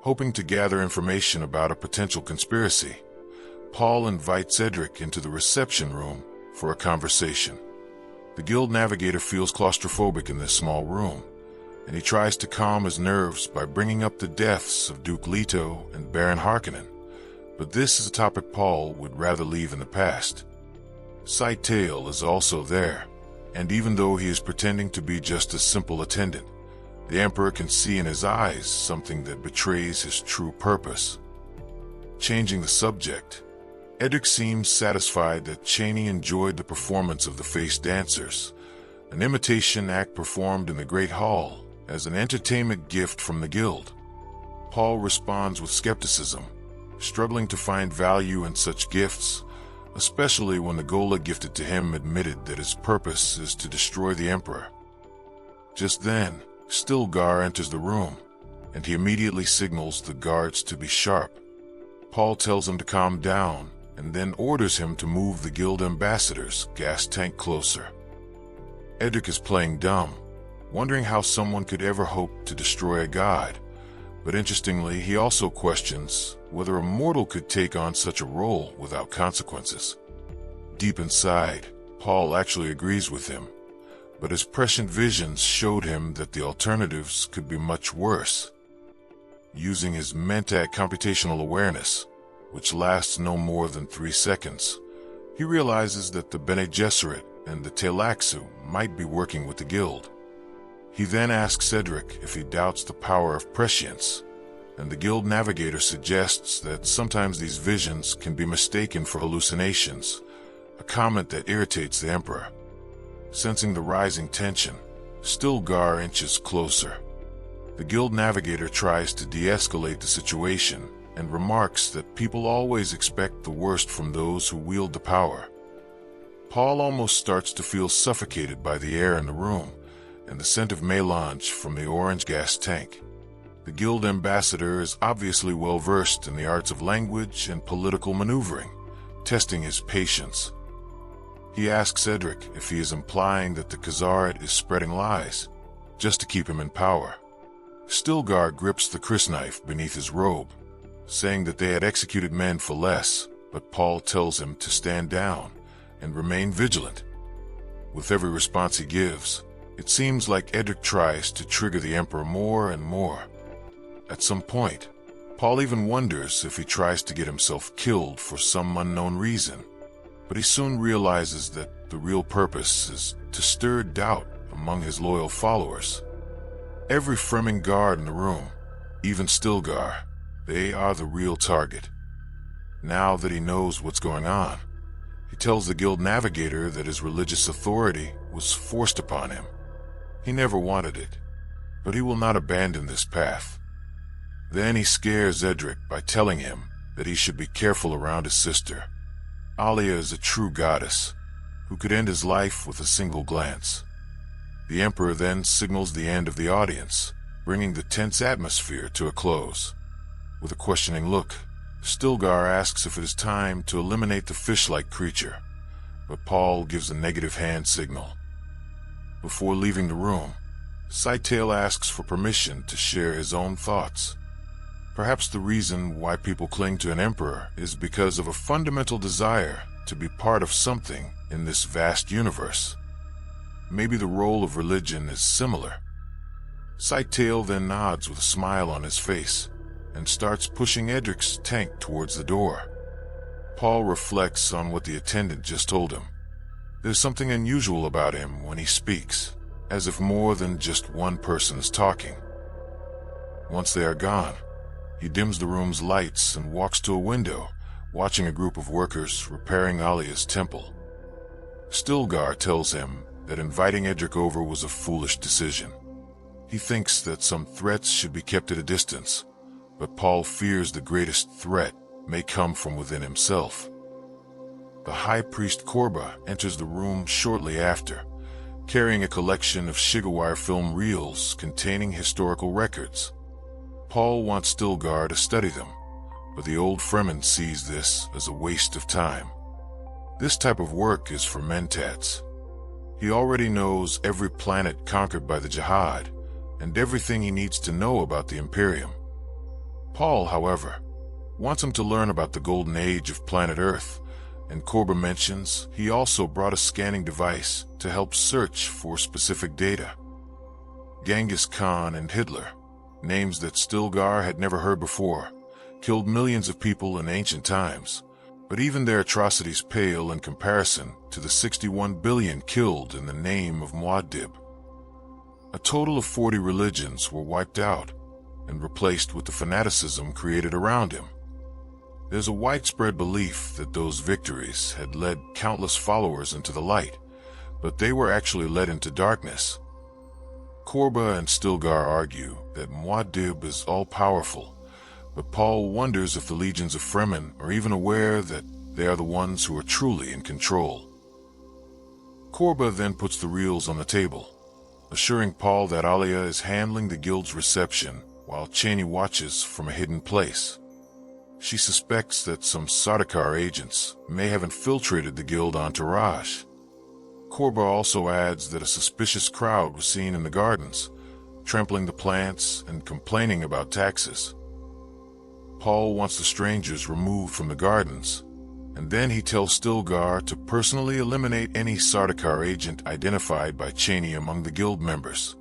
Hoping to gather information about a potential conspiracy, Paul invites Edric into the reception room for a conversation. The guild navigator feels claustrophobic in this small room, and he tries to calm his nerves by bringing up the deaths of Duke Leto and Baron Harkonnen. But this is a topic Paul would rather leave in the past. Sightale is also there, and even though he is pretending to be just a simple attendant, the Emperor can see in his eyes something that betrays his true purpose. Changing the subject, Edric seems satisfied that Chaney enjoyed the performance of the face dancers, an imitation act performed in the Great Hall as an entertainment gift from the guild. Paul responds with skepticism, struggling to find value in such gifts, especially when the Gola gifted to him admitted that his purpose is to destroy the Emperor. Just then, Stilgar enters the room, and he immediately signals the guards to be sharp. Paul tells him to calm down, and then orders him to move the guild ambassador's gas tank closer. Edric is playing dumb, wondering how someone could ever hope to destroy a god, but interestingly, he also questions whether a mortal could take on such a role without consequences. Deep inside, Paul actually agrees with him, but his prescient visions showed him that the alternatives could be much worse. Using his Mentat computational awareness, which lasts no more than 3 seconds, he realizes that the Bene Gesserit and the Tleilaxu might be working with the guild. He then asks Edric if he doubts the power of prescience, and the guild navigator suggests that sometimes these visions can be mistaken for hallucinations, a comment that irritates the Emperor. Sensing the rising tension, Stilgar inches closer. The guild navigator tries to de-escalate the situation and remarks that people always expect the worst from those who wield the power. Paul almost starts to feel suffocated by the air in the room and the scent of melange from the orange gas tank. The guild ambassador is obviously well versed in the arts of language and political maneuvering, testing his patience. He asks Edric if he is implying that the Khazarit is spreading lies, just to keep him in power. Stilgar grips the crysknife beneath his robe, saying that they had executed men for less, but Paul tells him to stand down and remain vigilant. With every response he gives, it seems like Edric tries to trigger the Emperor more and more. At some point, Paul even wonders if he tries to get himself killed for some unknown reason. But he soon realizes that the real purpose is to stir doubt among his loyal followers. Every Fremen guard in the room, even Stilgar, they are the real target. Now that he knows what's going on, he tells the guild navigator that his religious authority was forced upon him. He never wanted it, but he will not abandon this path. Then he scares Edric by telling him that he should be careful around his sister. Alia is a true goddess, who could end his life with a single glance. The Emperor then signals the end of the audience, bringing the tense atmosphere to a close. With a questioning look, Stilgar asks if it is time to eliminate the fish-like creature, but Paul gives a negative hand signal. Before leaving the room, Sightale asks for permission to share his own thoughts. Perhaps the reason why people cling to an emperor is because of a fundamental desire to be part of something in this vast universe. Maybe the role of religion is similar. Sightale then nods with a smile on his face and starts pushing Edric's tank towards the door. Paul reflects on what the attendant just told him. There's something unusual about him when he speaks, as if more than just one person is talking. Once they are gone, he dims the room's lights and walks to a window, watching a group of workers repairing Alia's temple. Stilgar tells him that inviting Edric over was a foolish decision. He thinks that some threats should be kept at a distance, but Paul fears the greatest threat may come from within himself. The High Priest Korba enters the room shortly after, carrying a collection of Shigawire film reels containing historical records. Paul wants Stilgar to study them, but the old Fremen sees this as a waste of time. This type of work is for Mentats. He already knows every planet conquered by the Jihad, and everything he needs to know about the Imperium. Paul, however, wants him to learn about the golden age of planet Earth, and Korba mentions he also brought a scanning device to help search for specific data. Genghis Khan and Hitler, names that Stilgar had never heard before, killed millions of people in ancient times, but even their atrocities pale in comparison to the 61 billion killed in the name of Muad'Dib. A total of 40 religions were wiped out and replaced with the fanaticism created around him. There's a widespread belief that those victories had led countless followers into the light, but they were actually led into darkness. Korba and Stilgar argue that Muad'Dib is all-powerful, but Paul wonders if the legions of Fremen are even aware that they are the ones who are truly in control. Korba then puts the reels on the table, assuring Paul that Alia is handling the guild's reception while Cheney watches from a hidden place. She suspects that some Sardaukar agents may have infiltrated the guild entourage. Korba also adds that a suspicious crowd was seen in the gardens, trampling the plants and complaining about taxes. Paul wants the strangers removed from the gardens, and then he tells Stilgar to personally eliminate any Sardaukar agent identified by Cheney among the guild members.